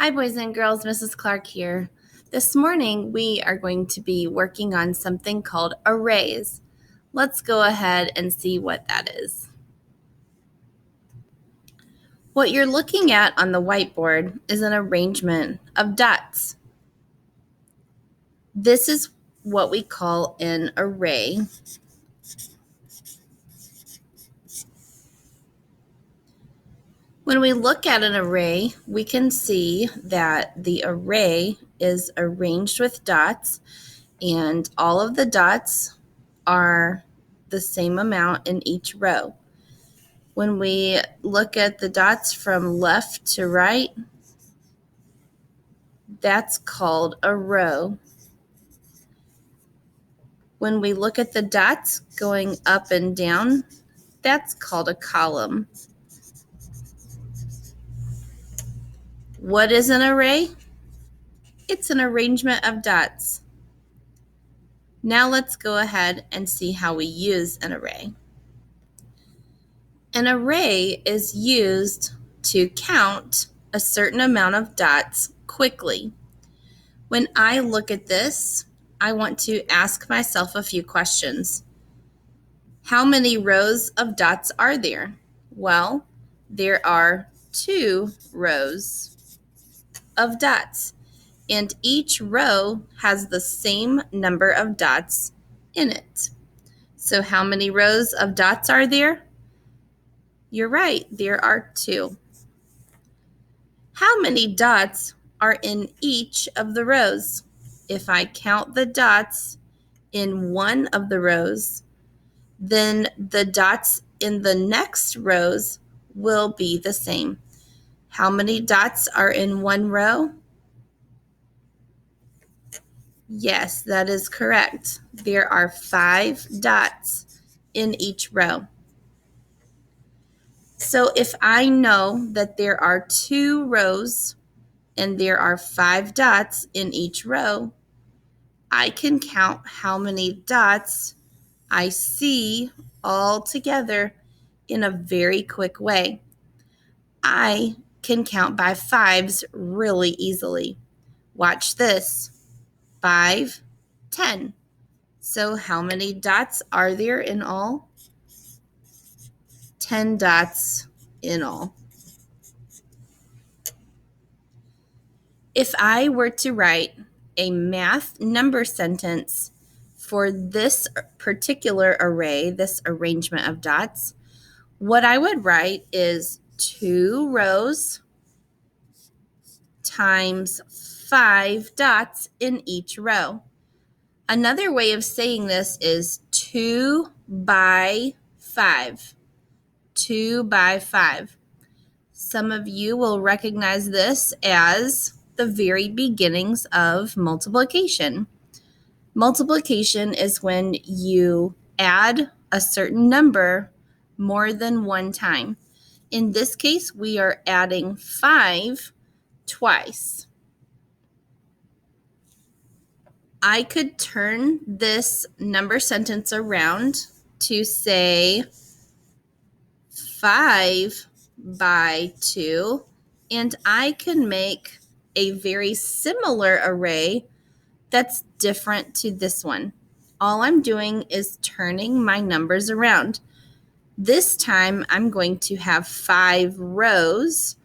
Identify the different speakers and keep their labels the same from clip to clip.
Speaker 1: Hi, boys and girls. Mrs. Clark here. This morning, we are going to be working on something called arrays. Let's go ahead and see what that is. What you're looking at on the whiteboard is an arrangement of dots. This is what we call an array. When we look at an array, we can see that the array is arranged with dots, and all of the dots are the same amount in each row. When we look at the dots from left to right, that's called a row. When we look at the dots going up and down, that's called a column. What is an array? It's an arrangement of dots. Now let's go ahead and see how we use an array. An array is used to count a certain amount of dots quickly. When I look at this, I want to ask myself a few questions. How many rows of dots are there? Well, there are 2 rows of dots, and each row has the same number of dots in it. So how many rows of dots are there? You're right, there are 2. How many dots are in each of the rows? If I count the dots in one of the rows, then the dots in the next rows will be the same. How many dots are in one row? Yes, that is correct. There are 5 dots in each row. So if I know that there are 2 rows and there are 5 dots in each row, I can count how many dots I see all together in a very quick way. I can count by 5s really easily. Watch this. 5, 10. So how many dots are there in all? 10 dots in all. If I were to write a math number sentence for this particular array, this arrangement of dots, what I would write is 2 rows times 5 dots in each row. Another way of saying this is 2 by 5. 2 by 5. Some of you will recognize this as the very beginnings of multiplication. Multiplication is when you add a certain number more than one time. In this case, we are adding 5 twice. I could turn this number sentence around to say 5 by 2, and I can make a very similar array that's different to this one. All I'm doing is turning my numbers around. This time I'm going to have 5 rows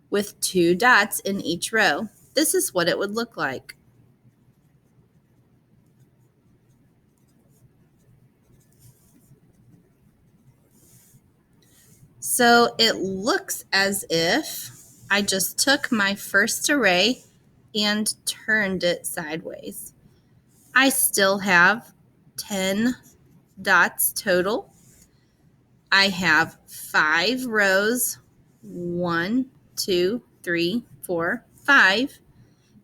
Speaker 1: with 2 dots in each row. This is what it would look like. So it looks as if I just took my first array and turned it sideways. I still have 10 dots total. I have 5 rows, 1, 2, 3, 4, 5,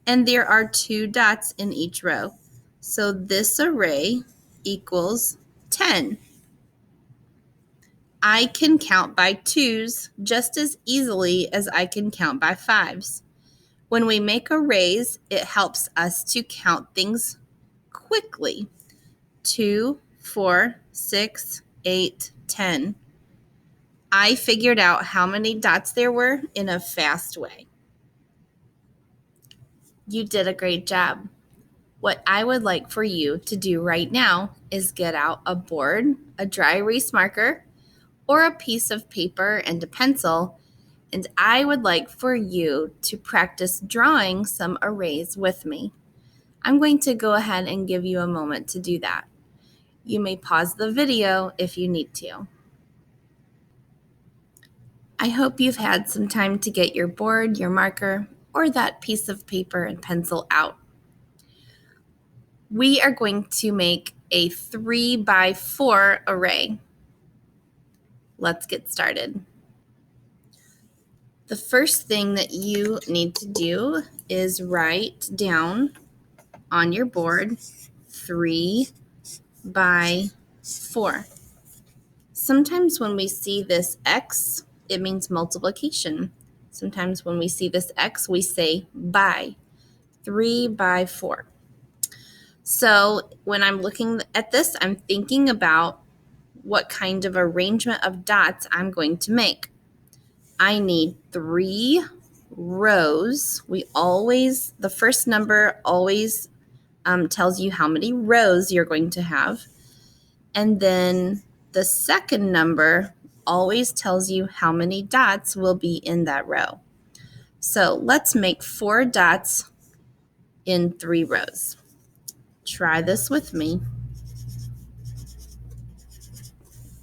Speaker 1: and there are 2 dots in each row. So this array equals 10. I can count by 2s just as easily as I can count by 5s. When we make arrays, it helps us to count things quickly. 2, 4, 6, 8, 10. I figured out how many dots there were in a fast way. You did a great job. What I would like for you to do right now is get out a board, a dry erase marker, or a piece of paper and a pencil, and I would like for you to practice drawing some arrays with me. I'm going to go ahead and give you a moment to do that. You may pause the video if you need to. I hope you've had some time to get your board, your marker, or that piece of paper and pencil out. We are going to make a 3x4 array. Let's get started. The first thing that you need to do is write down on your board 3x4. Sometimes when we see this X, it means multiplication. Sometimes when we see this X, we say by. 3x4. So when I'm looking at this, I'm thinking about what kind of arrangement of dots I'm going to make. I need 3 rows. The first number always tells you how many rows you're going to have. And then the second number always tells you how many dots will be in that row. So let's make 4 dots in 3 rows. Try this with me.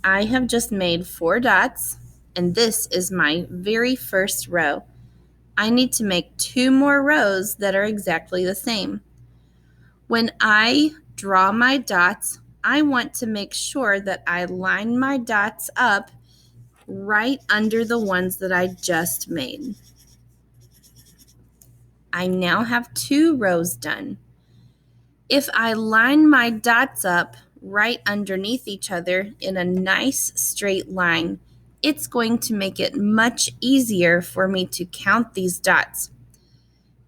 Speaker 1: I have just made 4 dots, and this is my very first row. I need to make 2 more rows that are exactly the same. When I draw my dots, I want to make sure that I line my dots up right under the ones that I just made. I now have 2 rows done. If I line my dots up right underneath each other in a nice straight line, it's going to make it much easier for me to count these dots.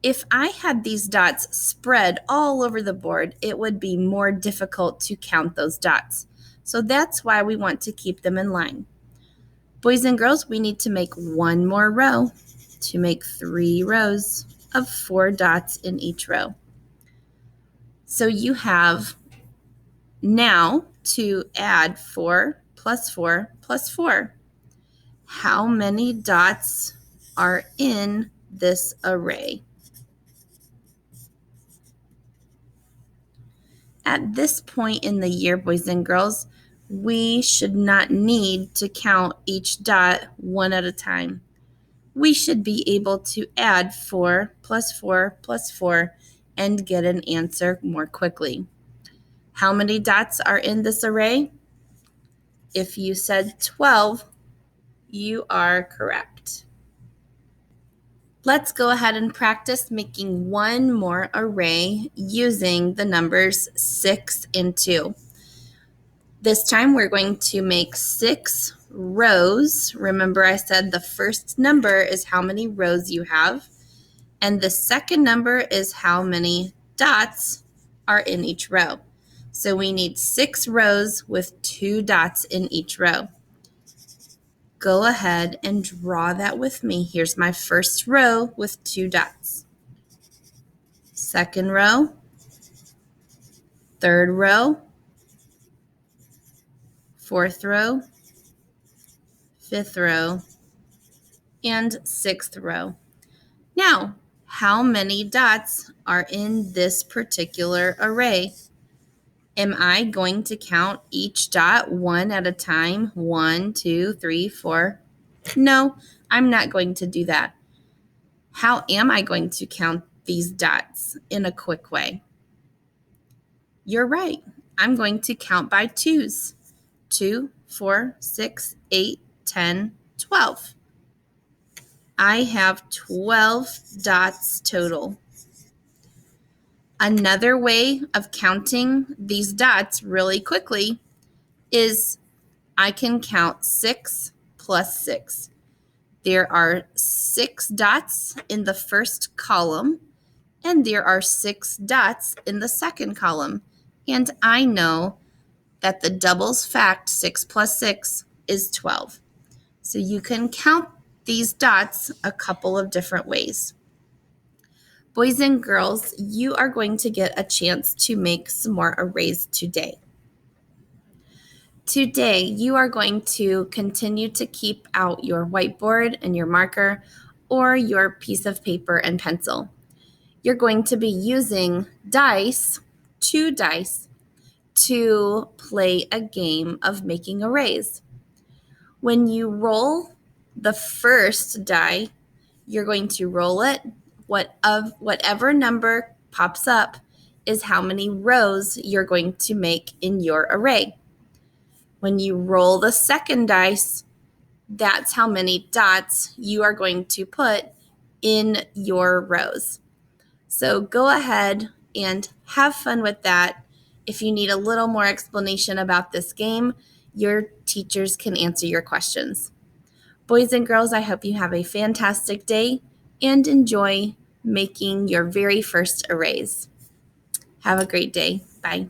Speaker 1: If I had these dots spread all over the board, it would be more difficult to count those dots. So that's why we want to keep them in line. Boys and girls, we need to make 1 more row to make 3 rows of 4 dots in each row. So you have now to add 4 plus 4 plus 4. How many dots are in this array? At this point in the year, boys and girls, we should not need to count each dot one at a time. We should be able to add 4 plus 4 plus 4 and get an answer more quickly. How many dots are in this array? If you said 12, you are correct. Let's go ahead and practice making 1 more array using the numbers 6 and 2. This time we're going to make 6 rows. Remember, I said the first number is how many rows you have, and the second number is how many dots are in each row. So we need 6 rows with 2 dots in each row. Go ahead and draw that with me. Here's my first row with 2 dots. Second row, third row, fourth row, fifth row, and sixth row. Now, how many dots are in this particular array? Am I going to count each dot one at a time? 1, 2, 3, 4? No, I'm not going to do that. How am I going to count these dots in a quick way? You're right. I'm going to count by 2s. 2, 4, 6, 8, 10, 12. I have 12 dots total. Another way of counting these dots really quickly is I can count 6 plus 6. There are 6 dots in the first column, and there are 6 dots in the second column. And I know that the doubles fact 6 plus 6 is 12. So you can count these dots a couple of different ways. Boys and girls, you are going to get a chance to make some more arrays today. Today, you are going to continue to keep out your whiteboard and your marker or your piece of paper and pencil. You're going to be using dice, 2 dice, to play a game of making arrays. When you roll the first die, you're going to roll it. Whatever number pops up is how many rows you're going to make in your array. When you roll the second dice, that's how many dots you are going to put in your rows. So go ahead and have fun with that. If you need a little more explanation about this game, your teachers can answer your questions. Boys and girls, I hope you have a fantastic day and enjoy making your very first arrays. Have a great day. Bye.